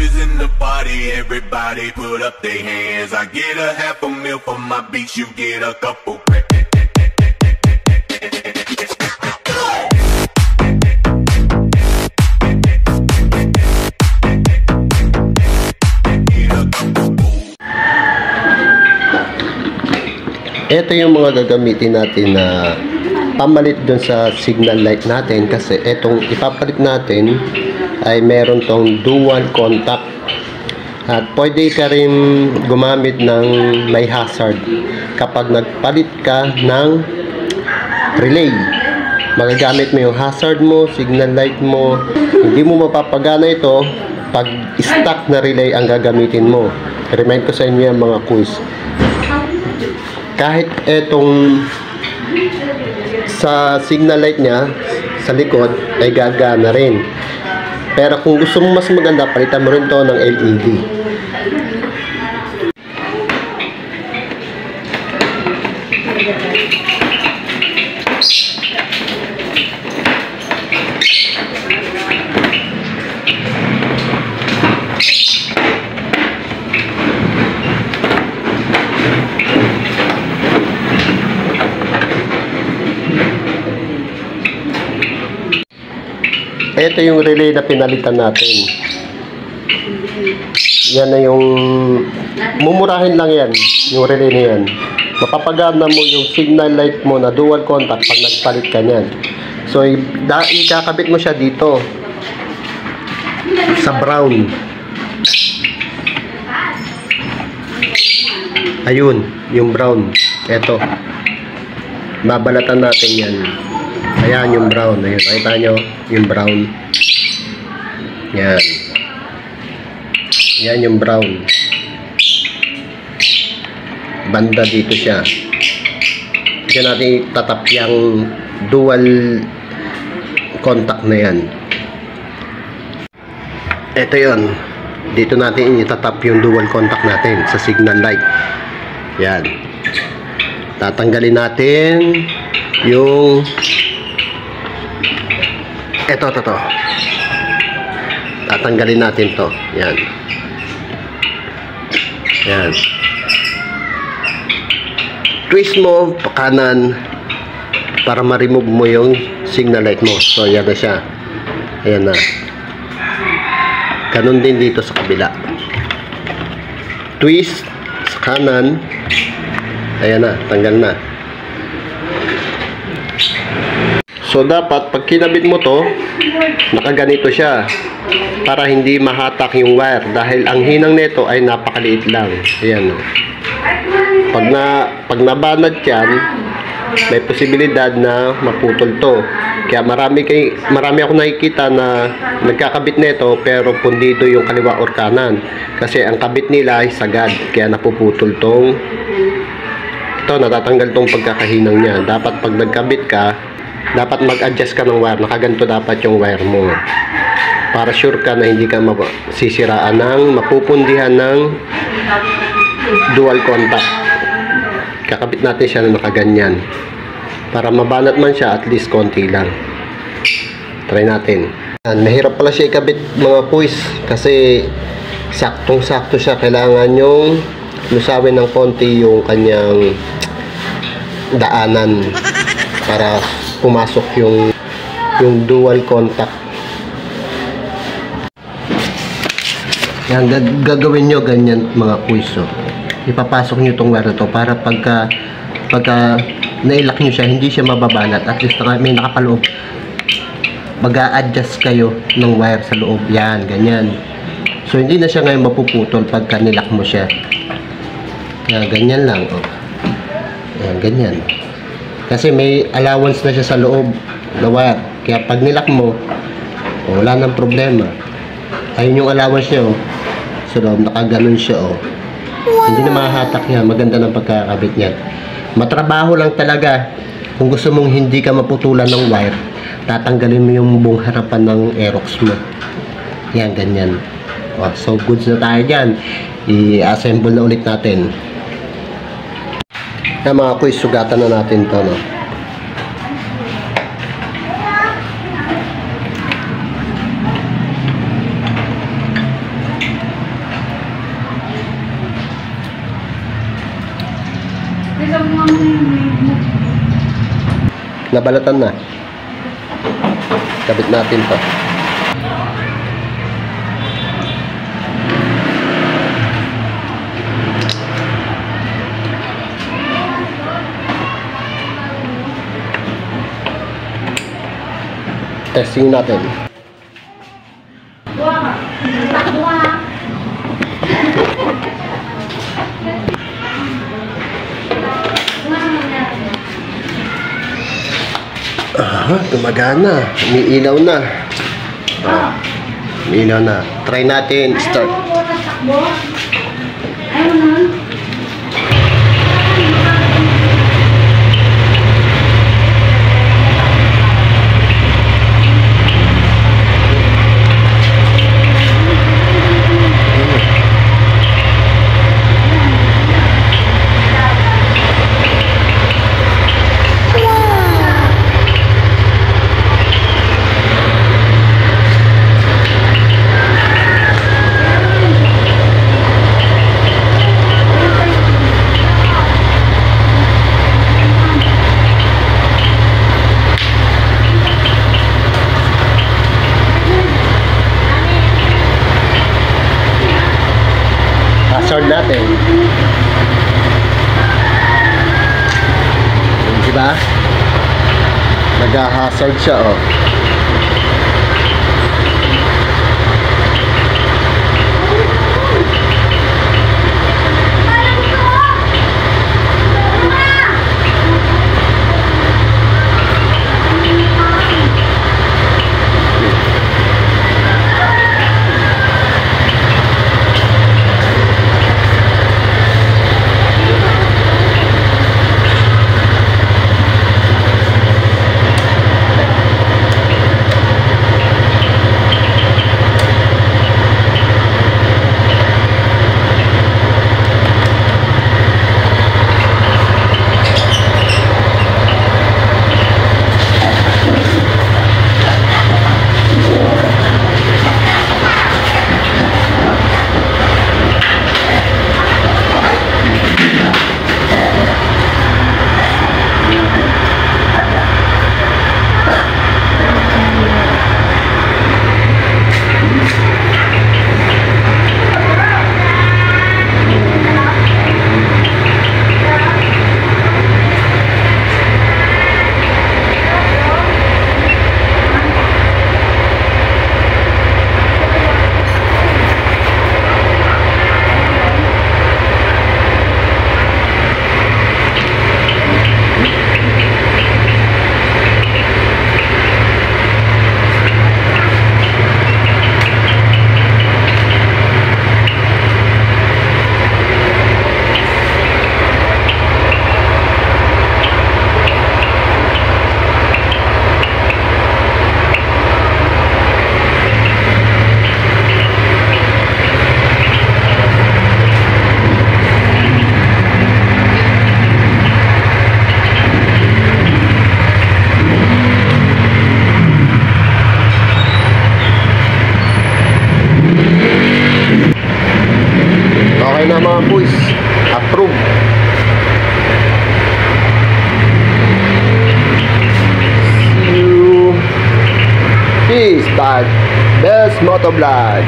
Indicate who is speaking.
Speaker 1: is in the party, everybody put up their hands. I get a half a meal for my beats, you get a couple.
Speaker 2: Ito yung mga gagamitin natin na pamalit dun sa signal light natin, kasi itong ipapalit natin ay meron tong dual contact, at pwede ka rin gumamit ng may hazard kapag nagpalit ka ng relay. Magagamit mo yung hazard mo, signal light mo, hindi mo mapapagana ito pag stock na relay ang gagamitin mo. Remind ko sa inyo yung mga quiz. Kahit etong sa signal light niya sa likod ay gagana rin. Pero kung gusto mo mas maganda, palitan mo rin to ng LED. Ito yung relay na pinalitan natin. Yan na yung mumurahin lang yan, yung relay na yan. Mapapagana mo yung signal light mo na dual contact pag nagpalit ka niyan. So ikakabit mo siya dito sa brown. Ayun, yung brown. Ito, babalatan natin yan. Ayan yung brown. Ayun, nakita nyo yung brown. Yan. Yan yung brown. Banda dito siya. Diyan natin itatap yung dual contact na yan. Ito yun. Dito natin itatap yung dual contact natin sa signal light. Yan. Tatanggalin natin yung ito. Tatanggalin natin to. Yan. Yan. Twist mo pa kanan para ma-remove mo yung signal light mo. So, yan na siya. Ayan na. Ganun din dito sa kabila. Twist sa kanan. Ayan na. Tanggal na. So, dapat, pag kinabit mo to, nakaganito siya para hindi mahatak yung wire. Dahil ang hinang nito ay napakaliit lang. Ayan, o. Pag nabanad yan, may posibilidad na maputol to. Kaya marami ako nakikita na nagkakabit nito pero pundido yung kaliwa or kanan. Kasi ang kabit nila ay sagad. Kaya napuputol tong ito, natatanggal tong pagkakahinang niya. Dapat pag nagkabit ka, dapat mag-adjust ka ng wire. Nakaganto dapat yung wire mo para sure ka na hindi ka masisiraan ng mapupundihan ng dual contact. Kakabit natin siya na nakaganyan para mabanat man siya, at least konti lang. Try natin. Mahirap pala siya ikabit, mga kuis, kasi saktong sakto siya. Kailangan yung lusawin ng konti yung kanyang daanan para pumasok yung dual contact. Yan, gagawin nyo ganyan, mga kuiso. Ipapasok nyo itong wire na to para pagka nailak nyo siya, hindi siya mababanat. At least may nakapaloob. Mag-a-adjust kayo ng wire sa loob. Yan, ganyan. So, hindi na siya ngayon mapuputol pagka nilak mo siya. Yan, ganyan lang. Oh. Yan, ganyan. Kasi may allowance na siya sa loob na wire. Kaya pag nilak mo, wala nang problema. Ayun yung allowance niya, oh. Sa loob, nakaganon siya, oh. Wow. Hindi na mahahatak niya. Maganda ng pagkakabit niya. Matrabaho lang talaga. Kung gusto mong hindi ka maputulan ng wire, tatanggalin mo yung buong harapan ng Aerox mo. Yan, ganyan. Oh, so, goods na tayo dyan. I-assemble na ulit natin. Yan, mga kuys, sugatan na natin to, no? Nabalatan na. Kabit natin to. Testing natin. Gumagana. Umiilaw na. Umiilaw na. Try natin. Start. Hazard natin. Diba? Nag-hazard siya, oh. Okay na mga boys. Approve. See you. Peace. Bye. Best Motovlog.